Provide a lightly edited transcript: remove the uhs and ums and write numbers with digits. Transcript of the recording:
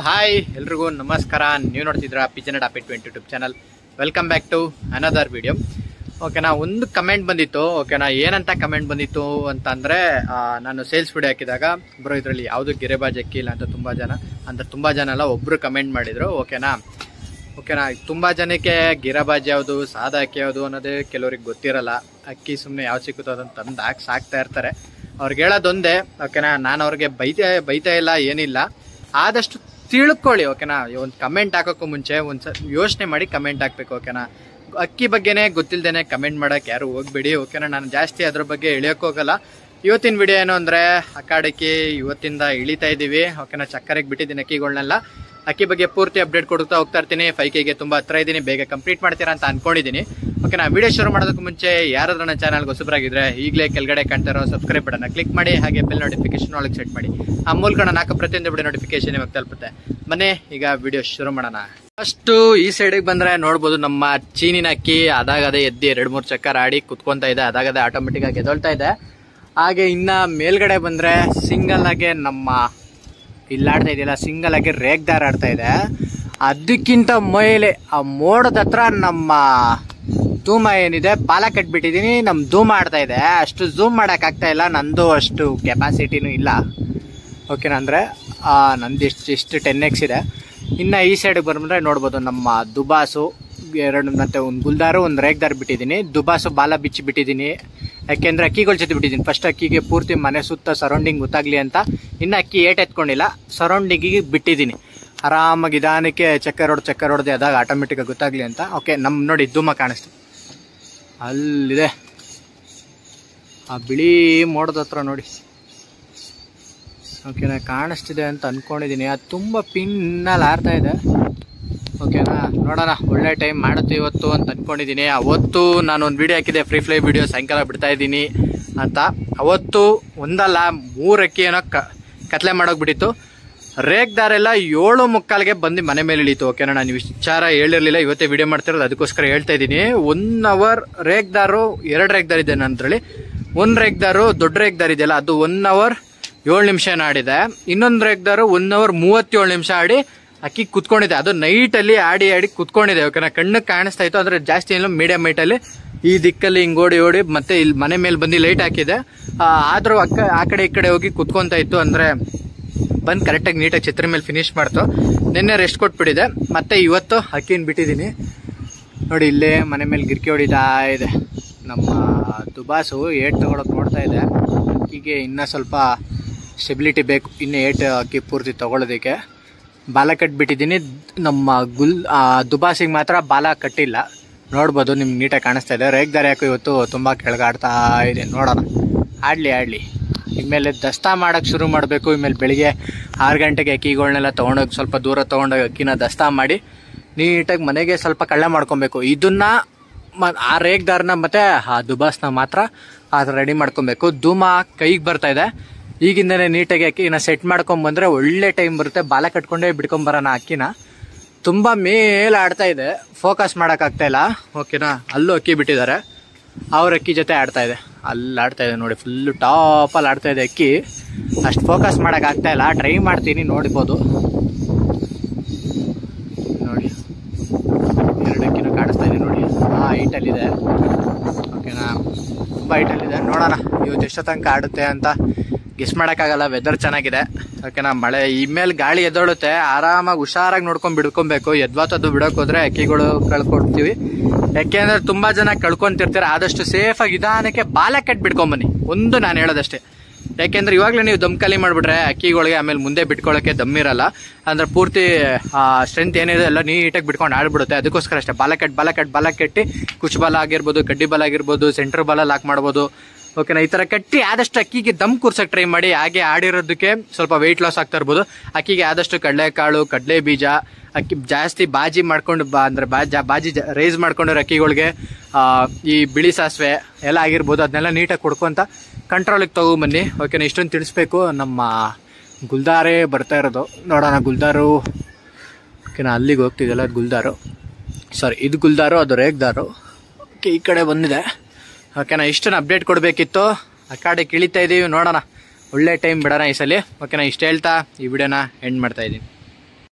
Hi ಎಲ್ರಿಗೂ ನಮಸ್ಕಾರ. ನೀವು ನೋಡ್ತಿದ್ರ pigeon topic 20 YouTube channel. Welcome back to another video. ಓಕೆನಾ, ಒಂದು ಕಮೆಂಟ್ ಬಂದಿತ್ತು. ಓಕೆನಾ, ಏನಂತ ಕಮೆಂಟ್ ಬಂದಿತ್ತು ಅಂತ ಅಂದ್ರೆ, ನಾನು ಸೇಲ್ಸ್ ವಿಡಿಯೋ ಹಾಕಿದಾಗ ಬ್ರೋ ಇದರಲ್ಲಿ ಯಾವುದು ಗಿರೆಬಾಜ್ ಅಕ್ಕಿ ಇಲ್ಲ ಅಂತ ತುಂಬಾ ಜನ ಅಲ್ಲ, ಒಬ್ರು ಕಮೆಂಟ್ ಮಾಡಿದ್ರು. ಓಕೆನಾ, ತುಂಬಾ ಜನಕ್ಕೆ ಗಿರಬಾಜ್ ಯಾವುದು, ಸಾದಾ ಅಕ್ಕಿ ಯಾವುದು ಅನ್ನೋದೇ ಕೆಲವ್ರಿಗೆ ಗೊತ್ತಿರಲ್ಲ. ಅಕ್ಕಿ ಸುಮ್ಮನೆ ಯಾವ್ದು ಸಿಕ್ಕುತ್ತೋ ಅದನ್ನು ತಂದು ಸಾಕ್ತಾ ಇರ್ತಾರೆ. ಅವ್ರಿಗೆ ಹೇಳೋದೊಂದೇ. ಓಕೆನಾ, ನಾನು ಅವ್ರಿಗೆ ಬೈತಾ ಇಲ್ಲ, ಏನಿಲ್ಲ, ಆದಷ್ಟು ತಿಳ್ಕೊಳ್ಳಿ. ಓಕೆನಾ, ಒಂದು ಕಮೆಂಟ್ ಹಾಕೋಕ್ಕೂ ಮುಂಚೆ ಒಂದ್ಸಲ ಯೋಚನೆ ಮಾಡಿ ಕಮೆಂಟ್ ಹಾಕ್ಬೇಕು. ಓಕೆನಾ, ಅಕ್ಕಿ ಬಗ್ಗೆನೇ ಗೊತ್ತಿಲ್ದೇನೆ ಕಮೆಂಟ್ ಮಾಡಕ್ಕೆ ಯಾರು ಹೋಗ್ಬೇಡಿ. ಓಕೆನಾ, ನಾನು ಜಾಸ್ತಿ ಅದ್ರ ಬಗ್ಗೆ ಇಳಿಯೋಕ್ಕೋಗಲ್ಲ. ಇವತ್ತಿನ ವಿಡಿಯೋ ಏನು ಅಂದರೆ, ಅಕ್ಕಾಡಕ್ಕಿ ಇವತ್ತಿಂದ ಇಳಿತಾ ಇದ್ದೀವಿ. ಓಕೆನಾ, ಚಕ್ಕರೆಗೆ ಬಿಟ್ಟಿದ್ದೀನಿ ಅಕ್ಕಿಗಳನ್ನೆಲ್ಲ. ಅಕ್ಕಿ ಬಗ್ಗೆ ಪೂರ್ತಿ ಅಪ್ಡೇಟ್ ಕೊಡ್ತಾ ಹೋಗ್ತಾ ಇರ್ತೀನಿ. 5Kಗೆ ತುಂಬ ಹತ್ರ ಇದ್ದೀನಿ, ಬೇಗ ಕಂಪ್ಲೀಟ್ ಮಾಡ್ತೀರಾ ಅಂತ ಅನ್ಕೊಂಡಿದ್ದೀನಿ. ಓಕೆನಾ, ವಿಡಿಯೋ ಶುರು ಮಾಡೋದಕ್ಕೆ ಮುಂಚೆ ಯಾರಾದ್ರೂ ನನ್ನ ಚಾನಲ್ಗೆ ಹೊಸಬರಾಗಿದ್ರೆ ಈಗಲೇ ಕೆಳಗಡೆ ಕಾಣ್ತಾ ಇರೋ ಸಬ್ಸ್ಕ್ರೈಬ್ ಬಟನ್ನ ಕ್ಲಿಕ್ ಮಾಡಿ, ಹಾಗೆ ಬೆಲ್ ನೋಟಿಫಿಕೇಶನ್ ಒಳಗೆ ಸೆಟ್ ಮಾಡಿ. ಆ ಮೂಲಕ ನಾನು ಹಾಕೋ ಪ್ರತಿಯೊಂದು ವಿಡಿಯೋ ನೋಟಿಫಿಕೇಶನ್ ಇವಾಗ ತಲುಪುತ್ತೆ. ಬನ್ನಿ ಈಗ ವಿಡಿಯೋ ಶುರು ಮಾಡೋಣ. ಫಸ್ಟು ಈ ಸೈಡಿಗೆ ಬಂದರೆ ನೋಡ್ಬೋದು, ನಮ್ಮ ಚೀನಿನ ಅಕ್ಕಿ ಅದಾಗದೆ ಎದ್ದು 2-3 ಚಕ್ಕರ್ ಆಡಿ ಕುತ್ಕೊತಾ ಇದೆ. ಅದಾಗದೆ ಆಟೋಮೆಟಿಕ್ ಆಗಿ ಎದೊಳ್ತಾ ಇದೆ. ಹಾಗೆ ಇನ್ನ ಮೇಲ್ಗಡೆ ಬಂದರೆ ಸಿಂಗಲ್ ಆಗಿ ನಮ್ಮ ಇಲ್ಲಾಡ್ತಾ ಇದೆಯಲ್ಲ, ಸಿಂಗಲ್ ಆಗಿ ರೇಗ್ದಾರ್ ಆಡ್ತಾ ಇದೆ. ಅದಕ್ಕಿಂತ ಮೇಲೆ ಆ ಮೋಡದ ಹತ್ರ ನಮ್ಮ ಧೂಮ ಏನಿದೆ ಬಾಲ ಕಟ್ಬಿಟ್ಟಿದ್ದೀನಿ. ನಮ್ಮ ಧೂಮ ಆಡ್ತಾ ಇದೆ. ಅಷ್ಟು ಝೂಮ್ ಮಾಡೋಕ್ಕಾಗ್ತಾ ಇಲ್ಲ, ನಂದು ಅಷ್ಟು ಕೆಪಾಸಿಟಿನೂ ಇಲ್ಲ. ಓಕೆನಾ, ಅಂದರೆ ನಂದು ಇಷ್ಟು 10x ಇದೆ. ಇನ್ನು ಈ ಸೈಡಿಗೆ ಬಂದರೆ ನೋಡ್ಬೋದು, ನಮ್ಮ ದುಬಾಸು 2 ಮತ್ತು ಒಂದು ಗುಲ್ದಾರು, ಒಂದು ರೇಗ್ದಾರ್ ಬಿಟ್ಟಿದ್ದೀನಿ. ದುಬಾಸು ಬಾಲ ಬಿಚ್ಚಿ ಬಿಟ್ಟಿದ್ದೀನಿ. ಯಾಕೆಂದರೆ ಅಕ್ಕಿಗಳು ಜೊತೆ ಬಿಟ್ಟಿದ್ದೀನಿ. ಫಸ್ಟ್ ಅಕ್ಕಿಗೆ ಪೂರ್ತಿ ಮನೆ ಸುತ್ತ ಸರೌಂಡಿಂಗ್ ಗೊತ್ತಾಗಲಿ ಅಂತ. ಇನ್ನು ಅಕ್ಕಿ ಎತ್ಕೊಂಡಿಲ್ಲ, ಸರೌಂಡಿಂಗಿಗೆ ಬಿಟ್ಟಿದ್ದೀನಿ. ಆರಾಮಾಗಿ ನಿಧಾನಕ್ಕೆ ಚಕ್ಕರ್ ಹೊಡೆದೆ, ಅದಾಗ ಆಟೋಮೆಟಿಕಾಗಿ ಗೊತ್ತಾಗಲಿ ಅಂತ. ಓಕೆ, ನಮ್ಮ ನೋಡಿ ಧೂಮ ಕಾಣಿಸ್ತು, ಅಲ್ಲಿದೆ ಆ ಬಿಳಿ ಮೋಡದ ಹತ್ರ ನೋಡಿ. ಓಕೆನಾ, ಕಾಣಿಸ್ತಿದೆ ಅಂತ ಅಂದ್ಕೊಂಡಿದ್ದೀನಿ. ಅದು ತುಂಬ ಪಿನ್ನಲ್ಲಿ ಆರ್ತಾ ಇದೆ. ಓಕೆನಾ, ನೋಡೋಣ, ಒಳ್ಳೆ ಟೈಮ್ ಮಾಡುತ್ತೆ ಇವತ್ತು ಅಂತ ಅಂದ್ಕೊಂಡಿದ್ದೀನಿ. ಅವತ್ತು ನಾನು ಒಂದು ವಿಡಿಯೋ ಹಾಕಿದ್ದೆ, ಫ್ರೀ ಫ್ಲೈ ವಿಡಿಯೋ, ಸಾಯಂಕಾಲ ಬಿಡ್ತಾ ಇದ್ದೀನಿ ಅಂತ. ಅವತ್ತು ಒಂದಲ್ಲ 3 ಅಕ್ಕಿಯೇನೋ ಕತ್ಲೆ ಮಾಡೋಗ್ಬಿಟ್ಟಿತ್ತು. ರೇಗ್ದಾರೆಲ್ಲ 7:45ಗೆ ಬಂದು ಮನೆ ಮೇಲೆ ಇಳೀತು. ಓಕೆನಾ, ನಾನು ವಿಚಾರ ಹೇಳಿರಲಿಲ್ಲ, ಇವತ್ತೇ ವಿಡಿಯೋ ಮಾಡ್ತಿರೋದು, ಅದಕ್ಕೋಸ್ಕರ ಹೇಳ್ತಾ ಇದ್ದೀನಿ. 1 ಅವರ್ ರೇಗ್ದಾರು, 2 ರೇಗ್ದಾರ್ ಇದೆ ನನ್ನಲ್ಲಿ. 1 ರೇಗ್ದಾರು ದೊಡ್ಡ ರೇಗ್ದಾರ್ ಇದೆಯಲ್ಲ, ಅದು 1 ಅವರ್ 7 ನಿಮಿಷ ಆಡಿದೆ. ಇನ್ನೊಂದು ರೇಗ್ದಾರು 1 ಅವರ್ 37 ನಿಮಿಷ ಆಡಿ ಅಕ್ಕಿ ಕುತ್ಕೊಂಡಿದೆ. ಅದು ನೈಟಲ್ಲಿ ಆಡಿ ಕುತ್ಕೊಂಡಿದೆ. ಓಕೆನಾ, ಕಣ್ಣಿಗೆ ಕಾಣಿಸ್ತಾ ಇತ್ತು, ಅಂದ್ರೆ ಜಾಸ್ತಿ ಇಲ್ಲ, ಮೀಡಿಯಂ ಹೈಟಲ್ಲಿ ಈ ದಿಕ್ಕಲ್ಲಿ ಹಿಂಗೆ ಓಡಿ ಮತ್ತೆ ಇಲ್ಲಿ ಮನೆ ಮೇಲೆ ಬಂದು ಲೈಟ್ ಹಾಕಿದೆ. ಆದರೂ ಆ ಕಡೆ ಈ ಕಡೆ ಹೋಗಿ ಕುತ್ಕೊಂತ ಇತ್ತು. ಅಂದರೆ ಬಂದು ಕರೆಕ್ಟಾಗಿ ನೀಟಾಗಿ ಛತ್ರಿ ಮೇಲೆ ಫಿನಿಶ್ ಮಾಡ್ತು. ನಿನ್ನೆ ರೆಸ್ಟ್ ಕೊಟ್ಬಿಟ್ಟಿದೆ. ಮತ್ತೆ ಇವತ್ತು ಅಕ್ಕಿನ ಬಿಟ್ಟಿದ್ದೀನಿ. ನೋಡಿ, ಇಲ್ಲೇ ಮನೆ ಮೇಲೆ ಗಿರ್ಕಿ ಹೊಡಿತಾ ಇದೆ. ನಮ್ಮ ದುಬಾಸು ಏಟ್ ತಗೊಳಕ್ಕೆ ನೋಡ್ತಾ ಇದೆ. ಅಕ್ಕಿಗೆ ಇನ್ನೂ ಸ್ವಲ್ಪ ಸ್ಟೆಬಿಲಿಟಿ ಬೇಕು, ಇನ್ನೂ ಅಕ್ಕಿ ಪೂರ್ತಿ ತಗೊಳ್ಳೋದಕ್ಕೆ. ಬಾಲ ಕಟ್ಬಿಟ್ಟಿದ್ದೀನಿ. ನಮ್ಮ ದುಬಾಸಿಗೆ ಮಾತ್ರ ಬಾಲ ಕಟ್ಟಿಲ್ಲ, ನೋಡ್ಬೋದು, ನಿಮ್ಗೆ ನೀಟಾಗಿ ಕಾಣಿಸ್ತಾ ಇದೆ. ರೇಗ್ದಾರ ಯಾಕೋ ಇವತ್ತು ತುಂಬ ಕೆಳಗಾಡ್ತಾ ಇದೆ. ನೋಡೋಣ, ಆಡಲಿ. ಇನ್ಮೇಲೆ ದಸ್ತಾ ಮಾಡೋಕ್ಕೆ ಶುರು ಮಾಡಬೇಕು. ಇನ್ಮೇಲೆ ಬೆಳಿಗ್ಗೆ 6 ಗಂಟೆಗೆ ಅಕ್ಕಿಗಳನ್ನೆಲ್ಲ ತೊಗೊಂಡೋಗಿ ಸ್ವಲ್ಪ ದೂರ ತೊಗೊಂಡೋಗಿ ಅಕ್ಕಿನ ದಸ್ತಾ ಮಾಡಿ ನೀಟಾಗಿ ಮನೆಗೆ ಸ್ವಲ್ಪ ಕಳ್ಳ ಮಾಡ್ಕೊಬೇಕು. ಇದನ್ನು ಆ ರೇಗ್ದಾರನ ಮತ್ತು ಆ ದುಬಾಸ್ನ ಮಾತ್ರ ಅದು ರೆಡಿ ಮಾಡ್ಕೊಬೇಕು. ಧೂಮ ಕೈಗೆ ಬರ್ತಾ ಇದೆ. ಈಗಿಂದನೇ ನೀಟಾಗಿ ಅಕ್ಕಿನ ಸೆಟ್ ಮಾಡ್ಕೊಂಬಂದ್ರೆ ಒಳ್ಳೆ ಟೈಮ್ ಬರುತ್ತೆ. ಬಾಲ ಕಟ್ಕೊಂಡೇ ಬಿಡ್ಕೊಂಬರೋಣ ಅಕ್ಕಿನ. ತುಂಬ ಮೇಲೆ ಆಡ್ತಾ ಇದೆ, ಫೋಕಸ್ ಮಾಡೋಕ್ಕಾಗ್ತಾ ಇಲ್ಲ. ಓಕೆನಾ, ಅಲ್ಲೂ ಅಕ್ಕಿ ಬಿಟ್ಟಿದ್ದಾರೆ, ಅವ್ರ ಅಕ್ಕಿ ಜೊತೆ ಆಡ್ತಾ ಇದೆ. ಅಲ್ಲಿ ಆಡ್ತಾ ಇದೆ ನೋಡಿ, ಫುಲ್ಲು ಟಾಪಲ್ಲಿ ಆಡ್ತಾ ಇದೆ ಅಕ್ಕಿ. ಅಷ್ಟು ಫೋಕಸ್ ಮಾಡೋಕ್ಕಾಗ್ತಾ ಇಲ್ಲ, ಟ್ರೈ ಮಾಡ್ತೀನಿ. ನೋಡ್ಬೋದು ನೋಡಿ, 2 ಅಕ್ಕಿನೂ ಕಾಣಿಸ್ತಾ ಇದೆ ನೋಡಿ, ಹೈಟಲ್ಲಿದೆ. ಓಕೆನಾ, ತುಂಬ ಹೈಟಲ್ಲಿದೆ. ನೋಡೋಣ ಇವತ್ತು ಎಷ್ಟೋ ತನಕ ಆಡುತ್ತೆ ಅಂತ ಗೆಸ್ ಮಾಡೋಕ್ಕಾಗಲ್ಲ. ವೆದರ್ ಚೆನ್ನಾಗಿದೆ. ಓಕೆನಾ, ಮಳೆ ಇಮೇಲೆ ಗಾಳಿ ಎದ್ದೊಳುತ್ತೆ. ಆರಾಮಾಗಿ ಹುಷಾರಾಗಿ ನೋಡ್ಕೊಂಡು ಬಿಡ್ಕೊಬೇಕು. ಎದ್ವಾತದ್ದು ಬಿಡೋಕೆ ಹೋದ್ರೆ ಅಕ್ಕಿಗಳು ಕಳ್ಕೊಡ್ತೀವಿ. ಯಾಕೆಂದ್ರೆ ತುಂಬ ಜನ ಕಳ್ಕೊಂತಿರ್ತೀರ. ಆದಷ್ಟು ಸೇಫಾಗಿ ನಿಧಾನಕ್ಕೆ ಬಾಲ ಕಟ್ ಬಿಡ್ಕೊಂಬನ್ನಿ, ಒಂದು ನಾನು ಹೇಳೋದಷ್ಟೇ. ಯಾಕೆಂದ್ರೆ ಇವಾಗಲೇ ನೀವು ದಮ್ ಖಾಲಿ ಮಾಡಿಬಿಟ್ರೆ ಅಕ್ಕಿಗಳಿಗೆ ಆಮೇಲೆ ಮುಂದೆ ಬಿಟ್ಕೊಳ್ಳೋಕ್ಕೆ ದಮ್ಮಿರಲ್ಲ. ಅಂದ್ರೆ ಪೂರ್ತಿ ಸ್ಟ್ರೆಂತ್ ಏನಿದೆ ಎಲ್ಲ ನೀಟಾಗಿ ಬಿಟ್ಕೊಂಡು ಆಡ್ಬಿಡುತ್ತೆ. ಅದಕ್ಕೋಸ್ಕರ ಅಷ್ಟೇ ಬಾಲ ಕಟ್ಟಿ ಕುಚ್ ಬಾಲ ಆಗಿರ್ಬೋದು, ಕಡ್ಡಿ ಬಾಲ ಆಗಿರ್ಬೋದು, ಸೆಂಟರ್ ಬಾಲ ಲಾಕ್ ಮಾಡ್ಬೋದು. ಓಕೆನಾ, ಈ ಥರ ಕಟ್ಟಿ ಆದಷ್ಟು ಅಕ್ಕಿಗೆ ದಮ್ ಕೂರ್ಸಕ್ಕೆ ಟ್ರೈ ಮಾಡಿ. ಹಾಗೆ ಆಡಿರೋದಕ್ಕೆ ಸ್ವಲ್ಪ ವೆಯ್ಟ್ ಲಾಸ್ ಆಗ್ತಾ ಇರ್ಬೋದು. ಅಕ್ಕಿಗೆ ಆದಷ್ಟು ಕಡಲೆಕಾಳು, ಕಡಲೆ ಬೀಜ, ಅಕ್ಕಿ ಜಾಸ್ತಿ ಬಾಜಿ ಮಾಡ್ಕೊಂಡು ಅಂದರೆ ಬಾಜಿ ರೈಸ್ ಮಾಡ್ಕೊಂಡಿರೋ ಅಕ್ಕಿಗಳಿಗೆ ಈ ಬಿಳಿ ಸಾಸಿವೆ ಎಲ್ಲ ಆಗಿರ್ಬೋದು, ಅದನ್ನೆಲ್ಲ ನೀಟಾಗಿ ಕೊಡ್ಕೊಂತ ಕಂಟ್ರೋಲಿಗೆ ತೊಗೊಂಬನ್ನಿ. ಓಕೆನಾ, ಇಷ್ಟೊಂದು ತಿಳಿಸ್ಬೇಕು. ನಮ್ಮ ಗುಲ್ದಾರೇ ಬರ್ತಾ ಇರೋದು. ನೋಡೋಣ ಗುಲ್ದಾರು. ಓಕೆನಾ, ಅಲ್ಲಿಗೆ ಹೋಗ್ತಿದ್ದಲ್ಲ ಗುಲ್ದಾರು, ಸಾರಿ ಇದು ಗುಲ್ದಾರು, ಅದು ರೇಗ್ದಾರು. ಓಕೆ, ಈ ಕಡೆ ಬಂದಿದೆ. ಓಕೆನಾ, ಇಷ್ಟನ್ನು ಅಪ್ಡೇಟ್ ಕೊಡಬೇಕಿತ್ತು. ಆ ಕಡೆ ಇಳಿತಾ ಇದ್ದೀವಿ. ನೋಡೋಣ, ಒಳ್ಳೆ ಟೈಮ್ ಬಿಡೋಣ ಈ ಸಲ. ಓಕೆನಾ, ಇಷ್ಟು ಹೇಳ್ತಾ ಈ ವಿಡಿಯೋನ ಎಂಡ್ ಮಾಡ್ತಾ ಇದ್ದೀನಿ.